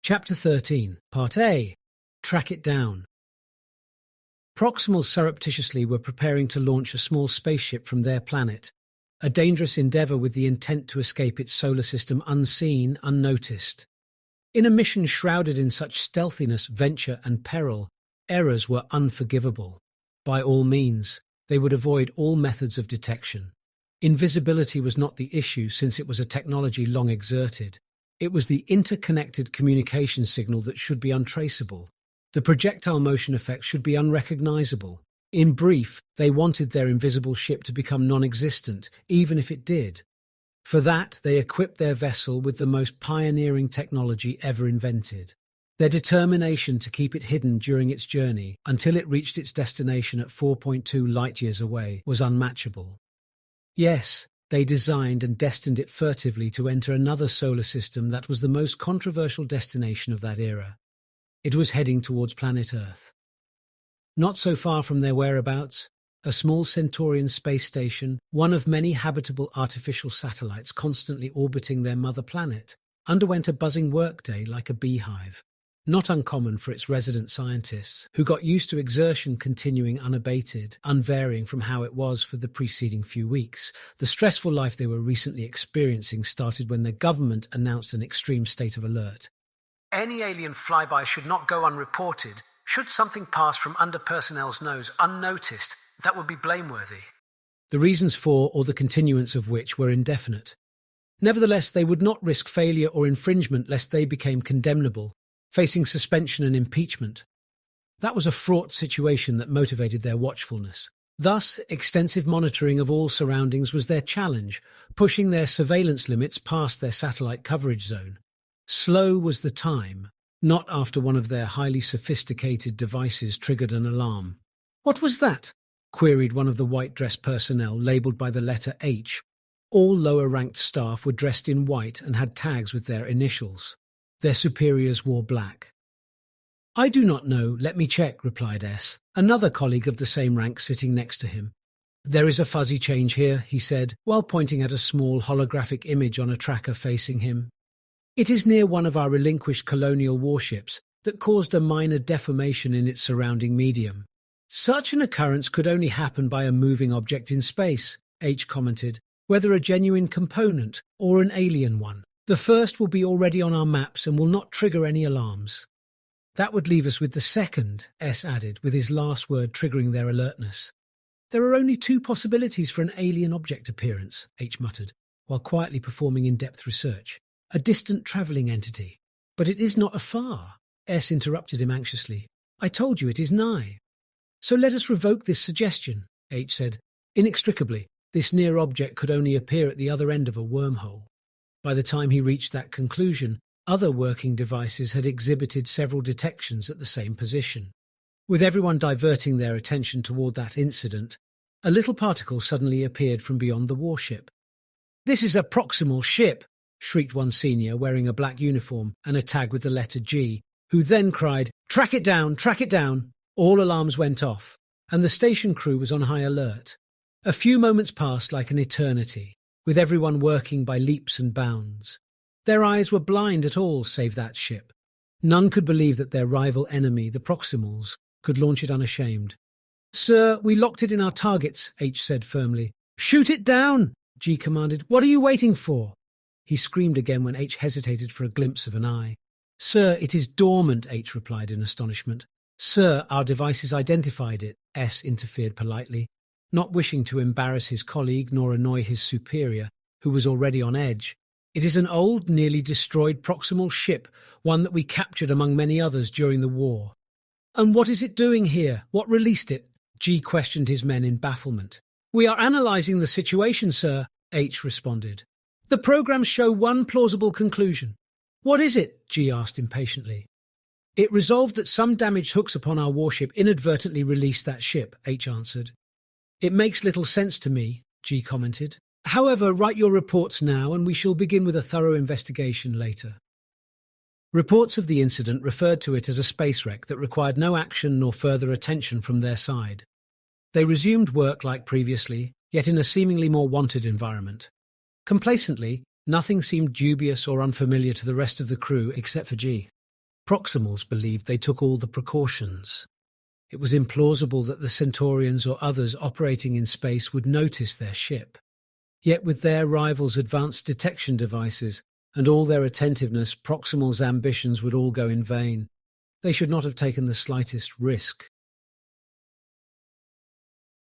Chapter 13, Part A. Track it down. Proximal surreptitiously were preparing to launch a small spaceship from their planet, a dangerous endeavour with the intent to escape its solar system unseen, unnoticed. In a mission shrouded in such stealthiness, venture and peril, errors were unforgivable. By all means, they would avoid all methods of detection. Invisibility was not the issue, since it was a technology long exerted. It was the interconnected communication signal that should be untraceable. The projectile motion effect should be unrecognizable. In brief, they wanted their invisible ship to become non-existent, even if it did. For that, they equipped their vessel with the most pioneering technology ever invented. Their determination to keep it hidden during its journey, until it reached its destination at 4.2 light-years away, was unmatchable. Yes, they designed and destined it furtively to enter another solar system that was the most controversial destination of that era. It was heading towards planet Earth. Not so far from their whereabouts, a small Centaurian space station, one of many habitable artificial satellites constantly orbiting their mother planet, underwent a buzzing workday like a beehive. Not uncommon for its resident scientists, who got used to exertion continuing unabated, unvarying from how it was for the preceding few weeks. The stressful life they were recently experiencing started when the government announced an extreme state of alert. Any alien flyby should not go unreported. Should something pass from under personnel's nose unnoticed, that would be blameworthy. The reasons for or the continuance of which were indefinite. Nevertheless, they would not risk failure or infringement lest they became condemnable, facing suspension and impeachment. That was a fraught situation that motivated their watchfulness. Thus, extensive monitoring of all surroundings was their challenge, pushing their surveillance limits past their satellite coverage zone. Slow was the time, not after one of their highly sophisticated devices triggered an alarm. "What was that?" queried one of the white-dressed personnel labelled by the letter H. All lower-ranked staff were dressed in white and had tags with their initials. Their superiors wore black. "I do not know, let me check," replied S, another colleague of the same rank sitting next to him. "There is a fuzzy change here," he said, while pointing at a small holographic image on a tracker facing him. "It is near one of our relinquished colonial warships that caused a minor deformation in its surrounding medium. Such an occurrence could only happen by a moving object in space," H commented, "whether a genuine component or an alien one. The first will be already on our maps and will not trigger any alarms." "That would leave us with the second," S added, with his last word triggering their alertness. "There are only two possibilities for an alien object appearance," H muttered, while quietly performing in-depth research. "A distant travelling entity." "But it is not afar," S interrupted him anxiously. "I told you it is nigh." "So let us revoke this suggestion," H said. Inextricably, this near object could only appear at the other end of a wormhole. By the time he reached that conclusion, other working devices had exhibited several detections at the same position. With everyone diverting their attention toward that incident, a little particle suddenly appeared from beyond the warship. "This is a Proximal ship!" shrieked one senior wearing a black uniform and a tag with the letter G, who then cried, "Track it down! Track it down!" All alarms went off, and the station crew was on high alert. A few moments passed like an eternity, with everyone working by leaps and bounds. Their eyes were blind at all save that ship. None could believe that their rival enemy, the Proximals, could launch it unashamed. "Sir, we locked it in our targets," H said firmly. "Shoot it down!" G commanded. "What are you waiting for?" He screamed again when H hesitated for a glimpse of an eye. "Sir, it is dormant," H replied in astonishment. "Sir, our devices identified it," S interfered politely, not wishing to embarrass his colleague nor annoy his superior, who was already on edge. "It is an old, nearly destroyed Proximal ship, one that we captured among many others during the war." "And what is it doing here? What released it?" G questioned his men in bafflement. "We are analysing the situation, sir," H responded. "The programs show one plausible conclusion." "What is it?" G asked impatiently. "It resolved that some damaged hooks upon our warship inadvertently released that ship," H answered. "It makes little sense to me," G commented. "However, write your reports now and we shall begin with a thorough investigation later." Reports of the incident referred to it as a space wreck that required no action nor further attention from their side. They resumed work like previously, yet in a seemingly more wanted environment. Complacently, nothing seemed dubious or unfamiliar to the rest of the crew except for G. Proximals believed they took all the precautions. It was implausible that the Centaurians or others operating in space would notice their ship. Yet with their rivals' advanced detection devices and all their attentiveness, Proximal's ambitions would all go in vain. They should not have taken the slightest risk.